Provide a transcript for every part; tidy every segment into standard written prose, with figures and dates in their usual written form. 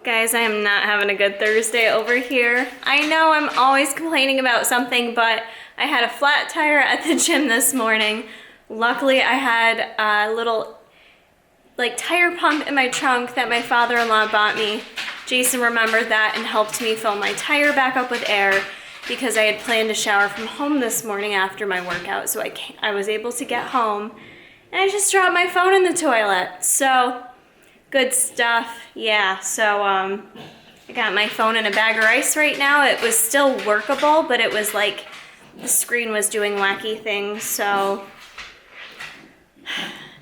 Guys, I am not having a good Thursday over here. I know I'm always complaining about something, but I had a flat tire at the gym this morning. Luckily, I had a little tire pump in my trunk that my father-in-law bought me. Jason remembered that and helped me fill my tire back up with air because I had planned to shower from home this morning after my workout, so I was able to get home. And I just dropped my phone in the toilet, so good stuff. Yeah, so I got my phone in a bag of rice right now. It was still workable, but it was like the screen was doing wacky things, so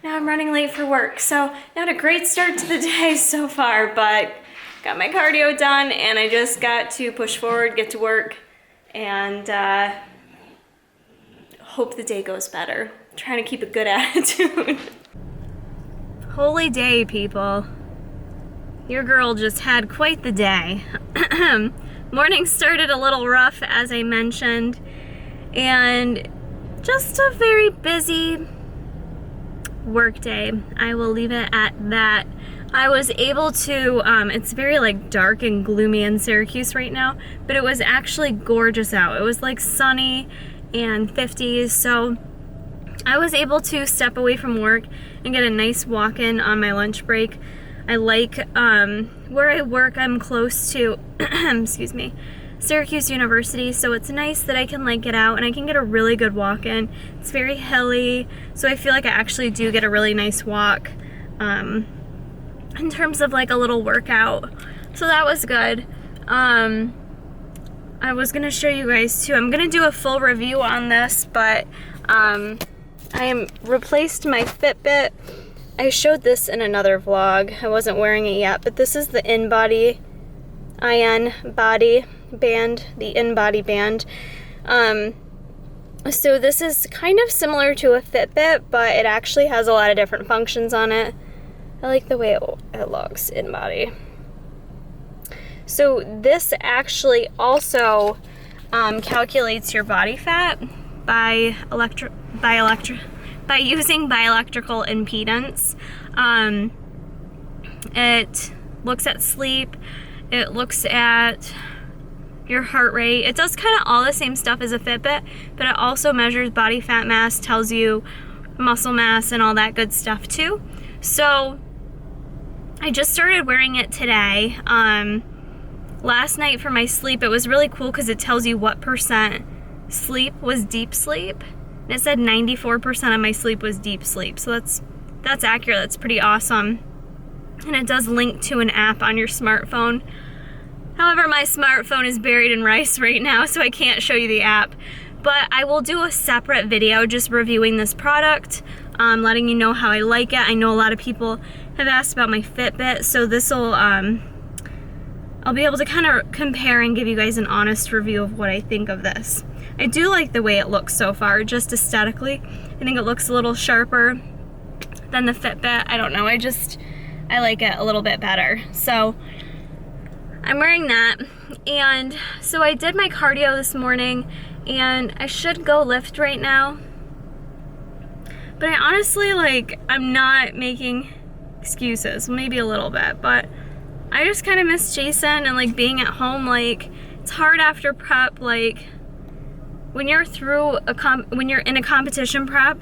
now I'm running late for work. So not a great start to the day so far, but got my cardio done and I just got to push forward, get to work, and hope the day goes better. Trying to keep a good attitude. Holy day, people. Your girl just had quite the day. Morning started a little rough, as I mentioned, and just a very busy work day. I will leave it at that. I was able to, it's very dark and gloomy in Syracuse right now, but it was actually gorgeous out. It was sunny and 50s, so I was able to step away from work and get a nice walk in on my lunch break. I like where I work, I'm close to, excuse me, Syracuse University, so it's nice that I can get out and I can get a really good walk in. It's very hilly, so I feel like I actually do get a really nice walk in terms of a little workout. So that was good. I was gonna show you guys too. I'm gonna do a full review on this, but I replaced my Fitbit. I showed this in another vlog. I wasn't wearing it yet, but this is the InBody band, the InBody band. So this is kind of similar to a Fitbit, but it actually has a lot of different functions on it. I like the way it looks, InBody. So this actually also calculates your body fat by using bioelectrical impedance. It looks at sleep, it looks at your heart rate. It does kind of all the same stuff as a Fitbit, but it also measures body fat mass, tells you muscle mass and all that good stuff too. So I just started wearing it today. Last night for my sleep, it was really cool because it tells you what percent sleep was deep sleep. And it said 94% of my sleep was deep sleep. So that's accurate. That's pretty awesome. And it does link to an app on your smartphone. However, my smartphone is buried in rice right now, so I can't show you the app. But I will do a separate video just reviewing this product, letting you know how I like it. I know a lot of people have asked about my Fitbit, so this will, I'll be able to kind of compare and give you guys an honest review of what I think of this. I do like the way it looks so far, just aesthetically. I think it looks a little sharper than the Fitbit. I don't know, I like it a little bit better. So I'm wearing that, and so I did my cardio this morning, and I should go lift right now. But I honestly, I'm not making excuses, maybe a little bit, but I just kind of miss Jason and being at home. It's hard after prep, when you're through when you're in a competition prep,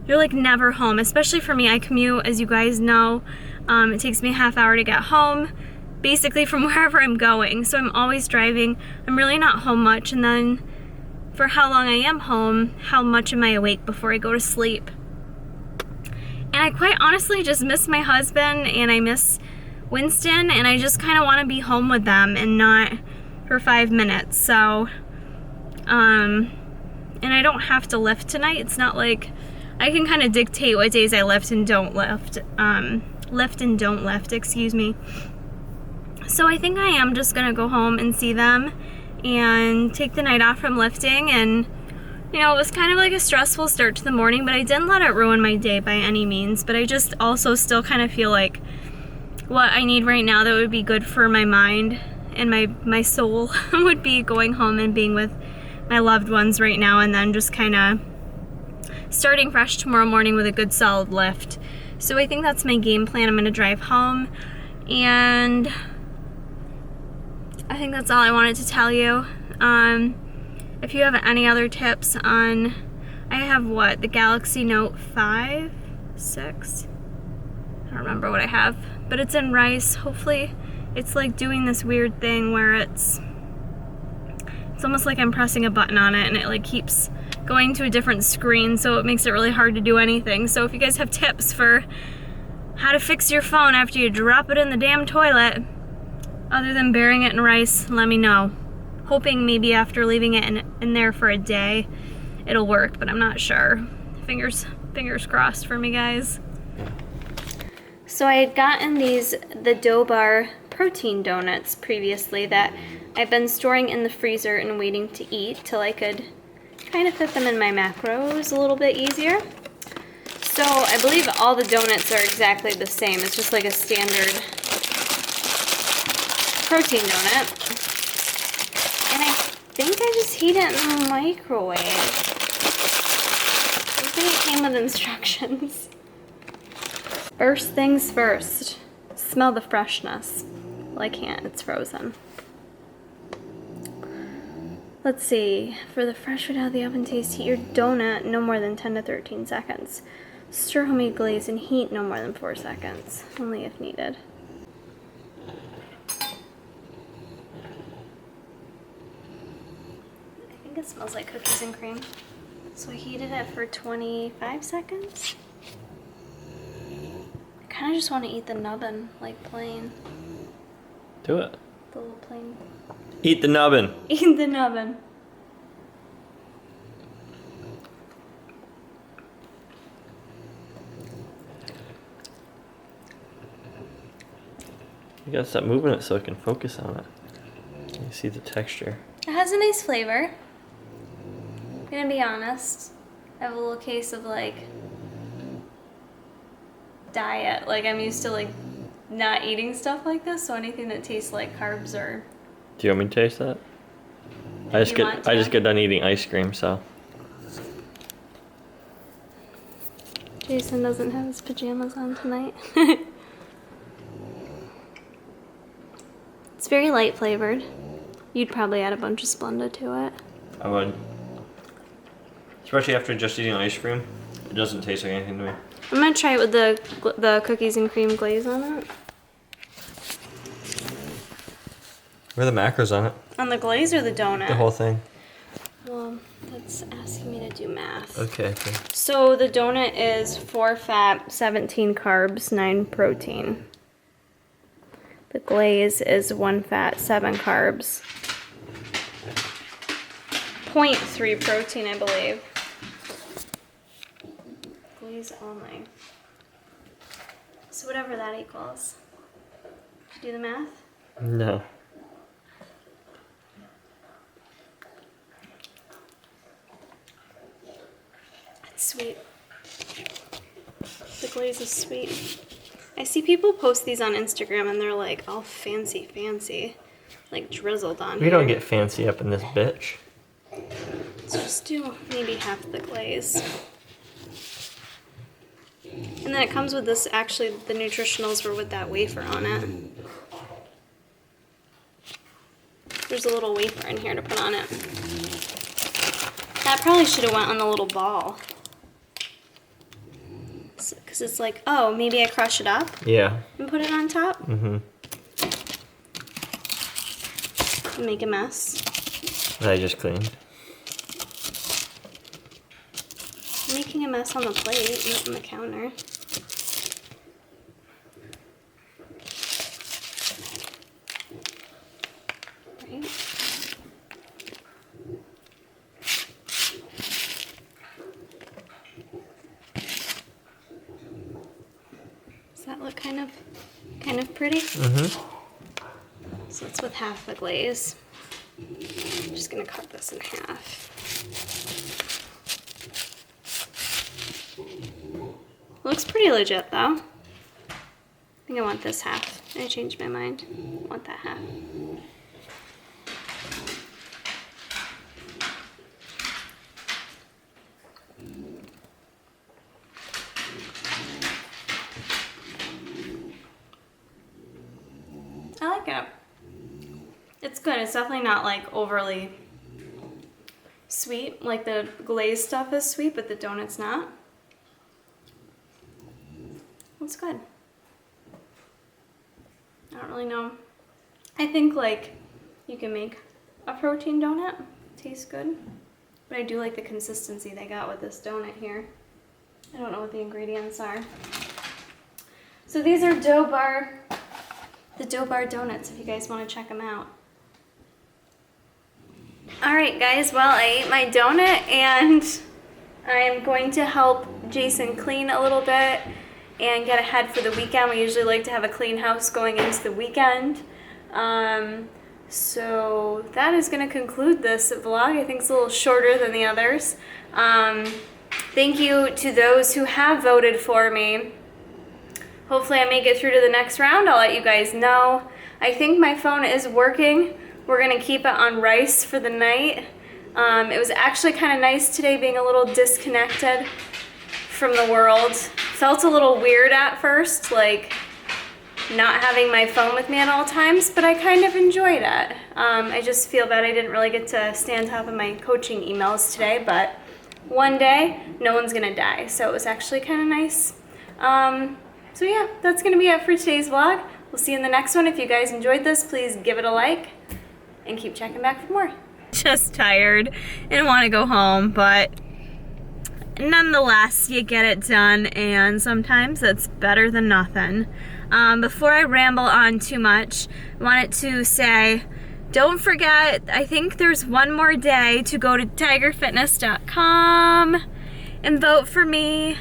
you're never home, especially for me. I commute, as you guys know. It takes me a half hour to get home, basically from wherever I'm going, so I'm always driving. I'm really not home much, and then for how long I am home, how much am I awake before I go to sleep? And I quite honestly just miss my husband, and I miss Winston, and I just kind of want to be home with them and not for 5 minutes. So and I don't have to lift tonight. It's not like I can kind of dictate what days I lift and don't lift, excuse me. So I think I am just gonna go home and see them and take the night off from lifting. And it was kind of a stressful start to the morning, but I didn't let it ruin my day by any means. But I just also still kind of feel like what I need right now that would be good for my mind and my soul would be going home and being with my loved ones right now, and then just kind of starting fresh tomorrow morning with a good solid lift. So I think that's my game plan. I'm gonna drive home and I think that's all I wanted to tell you. If you have any other tips on, I have the Galaxy Note 5, 6? I don't remember what I have, but it's in rice. Hopefully it's like doing this weird thing where it's almost like I'm pressing a button on it and it like keeps going to a different screen, so it makes it really hard to do anything. So if you guys have tips for how to fix your phone after you drop it in the damn toilet, other than burying it in rice, let me know. Hoping maybe after leaving it in there for a day, it'll work, but I'm not sure. Fingers crossed for me, guys. So I had gotten the Dough Bar protein donuts previously that I've been storing in the freezer and waiting to eat till I could kind of fit them in my macros a little bit easier. So I believe all the donuts are exactly the same. It's just like a standard protein donut. And I think I just heat it in the microwave. I think it came with instructions. First things first, smell the freshness. Well, I can't, it's frozen. Let's see, for the fresh food out of the oven taste, heat your donut no more than 10 to 13 seconds. Stir homemade glaze and heat no more than 4 seconds, only if needed. I think it smells like cookies and cream. So I heated it for 25 seconds. I kind of just want to eat the nubbin, like plain. Do it. The little plain. Eat the nubbin. Eat the nubbin. You gotta stop moving it so I can focus on it. You see the texture. It has a nice flavor. I'm gonna be honest. I have a little case of like diet. Like I'm used to like not eating stuff like this, so anything that tastes like carbs or. Do you want me to taste that? I just got done eating ice cream, so. Jason doesn't have his pajamas on tonight. It's very light flavored. You'd probably add a bunch of Splenda to it. I would. Especially after just eating ice cream. It doesn't taste like anything to me. I'm gonna try it with the cookies and cream glaze on it. Where are the macros on it? On the glaze or the donut? The whole thing. Well, that's asking me to do math. Okay. So the donut is 4 fat, 17 carbs, 9 protein. The glaze is 1 fat, 7 carbs. 0.3 protein, I believe. Glaze only. So whatever that equals. Did you do the math? No. It's sweet. The glaze is sweet. I see people post these on Instagram and they're like all fancy, like drizzled on. We don't get fancy up in this bitch. Let's just do maybe half the glaze. And then it comes with this, actually the nutritionals were with that wafer on it. There's a little wafer in here to put on it. That probably should have went on the little ball. Because it's like, oh, maybe I crush it up? Yeah. And put it on top? Mm-hmm. And make a mess. That I just cleaned. I'm making a mess on the plate, not on the counter. Right? Does that look kind of pretty? Mm-hmm. So it's with half the glaze. I'm just gonna cut this in half. Looks pretty legit though. I think I want this half. I changed my mind. I want that half. It's good. It's definitely not like overly sweet. Like the glazed stuff is sweet, but the donut's not. It's good. I don't really know. I think like you can make a protein donut. Tastes good. But I do like the consistency they got with this donut here. I don't know what the ingredients are. So these are the Dough Bar donuts if you guys want to check them out. Alright guys, well I ate my donut and I am going to help Jason clean a little bit and get ahead for the weekend. We usually like to have a clean house going into the weekend. So that is going to conclude this vlog. I think it's a little shorter than the others. Thank you to those who have voted for me. Hopefully I make it through to the next round. I'll let you guys know. I think my phone is working. We're going to keep it on rice for the night. It was actually kind of nice today being a little disconnected from the world. Felt a little weird at first, like not having my phone with me at all times, but I kind of enjoyed it. I just feel bad I didn't really get to stay on top of my coaching emails today, but one day, no one's gonna die, so it was actually kind of nice. So yeah, that's gonna be it for today's vlog. We'll see you in the next one. If you guys enjoyed this, please give it a like and keep checking back for more. Just tired and want to go home, but nonetheless, you get it done, and sometimes it's better than nothing. Before I ramble on too much, I wanted to say, don't forget, I think there's one more day to go to tigerfitness.com and vote for me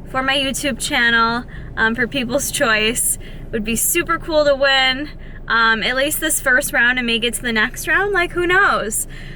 for my YouTube channel for People's Choice. It would be super cool to win. At least this first round and make it to the next round, like who knows.